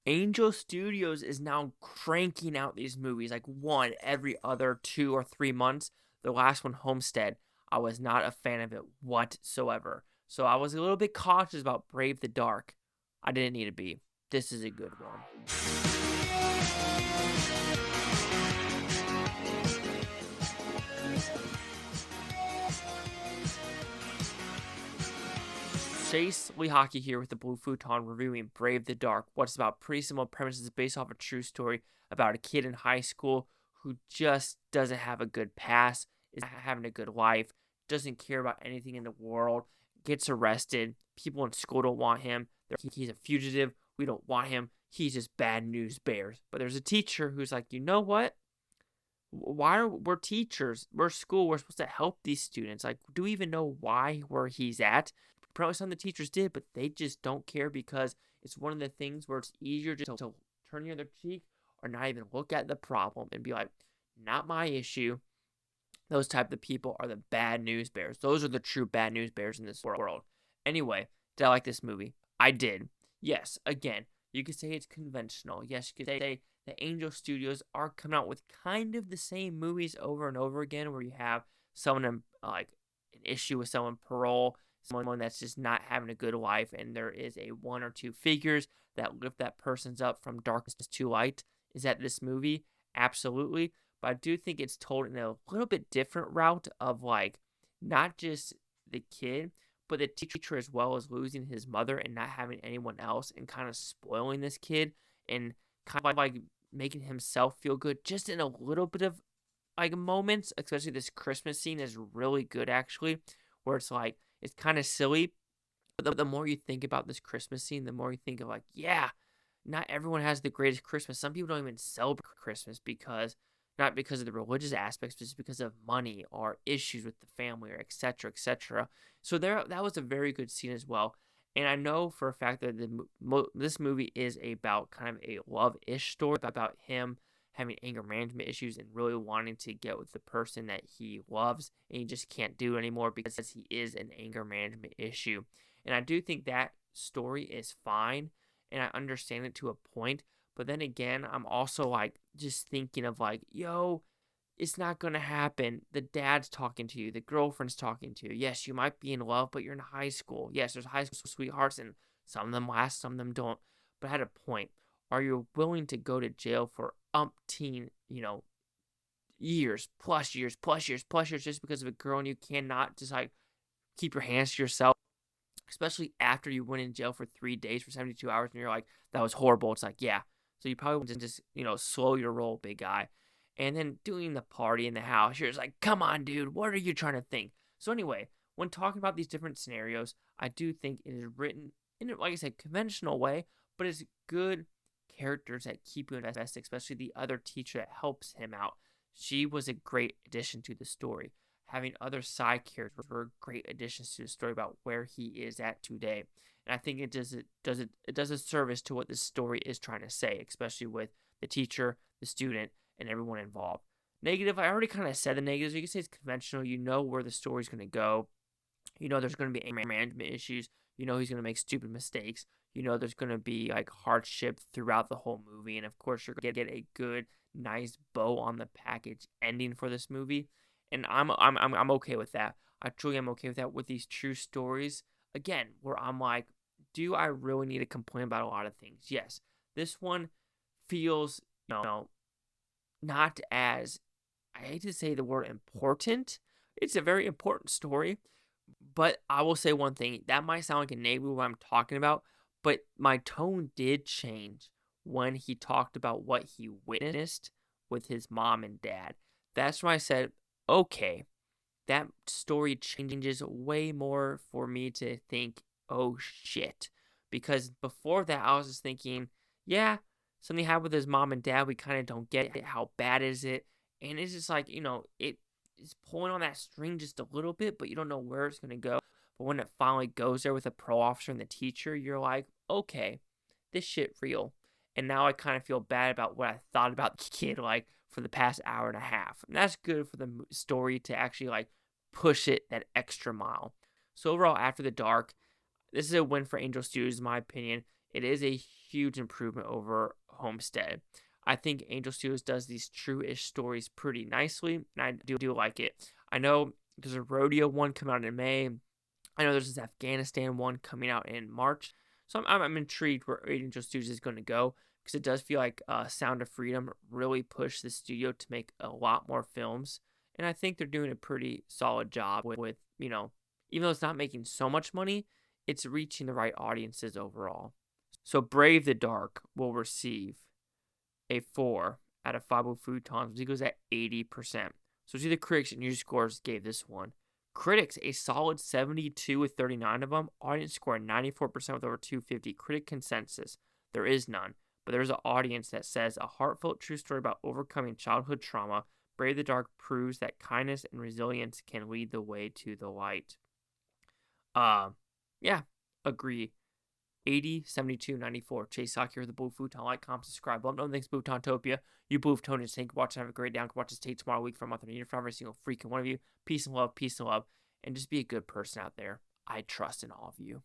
Angel Studios is now cranking out these movies, like one every other 2 or 3 months. The last one, Homestead, I was not a fan of it whatsoever. So I was a little bit cautious about Brave the Dark. I didn't need to be. This is a good one. Chase Lee Hockey here with the Blue Futon reviewing Brave the Dark. What's about pretty similar premises based off a true story about a kid in high school who just doesn't have a good past, is not having a good life, doesn't care about anything in the world, gets arrested. People in school don't want him. He's a fugitive. We don't want him. He's just bad news bears. But there's a teacher who's like, you know what? We're teachers? We're school. We're supposed to help these students. Like, do we even know where he's at? Probably some of the teachers did, but they just don't care because it's one of the things where it's easier just to turn the other cheek or not even look at the problem and be like, not my issue. Those type of people are the bad news bears. Those are the true bad news bears in this world. Anyway, did I like this movie? I did. Yes, again, you could say it's conventional. Yes, you could say the Angel Studios are coming out with kind of the same movies over and over again where you have someone like an issue with someone parole, someone that's just not having a good life, and there is a one or two figures that lift that person's up from darkness to light. Is that this movie? Absolutely. But I do think it's told in a little bit different route of like not just the kid, but the teacher as well as losing his mother and not having anyone else and kind of spoiling this kid and kind of like making himself feel good just in a little bit of like moments, especially this Christmas scene is really good actually, where it's like, it's kind of silly, but the more you think about this Christmas scene, the more you think of like, yeah, not everyone has the greatest Christmas. Some people don't even celebrate Christmas because, not because of the religious aspects, but just because of money or issues with the family or etc. etc. So that was a very good scene as well. And I know for a fact that this movie is about kind of a love-ish story about him having anger management issues and really wanting to get with the person that he loves and he just can't do it anymore because he is an anger management issue. And I do think that story is fine and I understand it to a point, but then again, I'm also like just thinking of like, yo, it's not going to happen. The dad's talking to you. The girlfriend's talking to you. Yes, you might be in love, but you're in high school. Yes, there's high school sweethearts, and some of them last, some of them don't. But at a point, are you willing to go to jail for umpteen, years, plus years, plus years, plus years, just because of a girl, and you cannot just like keep your hands to yourself? Especially after you went in jail for 3 days for 72 hours, and you're like, that was horrible. It's like, yeah. So you probably want to just, slow your roll, big guy. And then doing the party in the house, you're just like, come on, dude, what are you trying to think? So anyway, when talking about these different scenarios, I do think it is written in, like I said, conventional way, but it's good characters that keep you invested, especially the other teacher that helps him out. She was a great addition to the story. Having other side characters were great additions to the story about where he is at today. And I think it does a service to what this story is trying to say, especially with the teacher, the student, and everyone involved. Negative, I already kind of said the negatives. You can say it's conventional. You know where the story's going to go. You know there's going to be anger management issues. You know he's going to make stupid mistakes. You know there's going to be like hardship throughout the whole movie. And of course, you're going to get a good, nice bow on the package ending for this movie. And I'm okay with that. I truly am okay with that with these true stories. Again, where I'm like, do I really need to complain about a lot of things? Yes. This one feels, not as, I hate to say the word important. It's a very important story. But I will say one thing. That might sound like a negative what I'm talking about. But my tone did change when he talked about what he witnessed with his mom and dad. That's when I said, okay, that story changes way more for me to think, oh shit. Because before that, I was just thinking, yeah, something happened with his mom and dad. We kind of don't get it. How bad is it? And it's just like, it is pulling on that string just a little bit, but you don't know where it's going to go. But when it finally goes there with the pro officer and the teacher, you're like, okay, this shit real. And now I kind of feel bad about what I thought about the kid, like, for the past hour and a half. And that's good for the story to actually, like, push it that extra mile. So overall, After the Dark, this is a win for Angel Studios, in my opinion. it is a huge improvement over Homestead. I think Angel Studios does these true-ish stories pretty nicely, and I do like it. I know there's a rodeo one coming out in May. I know there's this Afghanistan one coming out in March. So I'm intrigued where Angel Studios is going to go, because it does feel like Sound of Freedom really pushed the studio to make a lot more films. And I think they're doing a pretty solid job with even though it's not making so much money, it's reaching the right audiences overall. So Brave the Dark will receive a 4 out of 5 Futons. It goes at 80%. So see, the critics and user scores gave this one. Critics, a solid 72 with 39 of them. Audience score 94% with over 250. Critic consensus, there is none. But there's an audience that says a heartfelt true story about overcoming childhood trauma. Brave the Dark proves that kindness and resilience can lead the way to the light. Yeah, agree. 80, 72, 94. Chase Sock here with the Blue Futon. Like, comment, subscribe. Love, no thanks, Bhutontopia. You Blue Futonians, thank you for watching. Have a great day. I can watch this tape tomorrow week for a month and a year for every single freaking one of you. Peace and love, and just be a good person out there. I trust in all of you.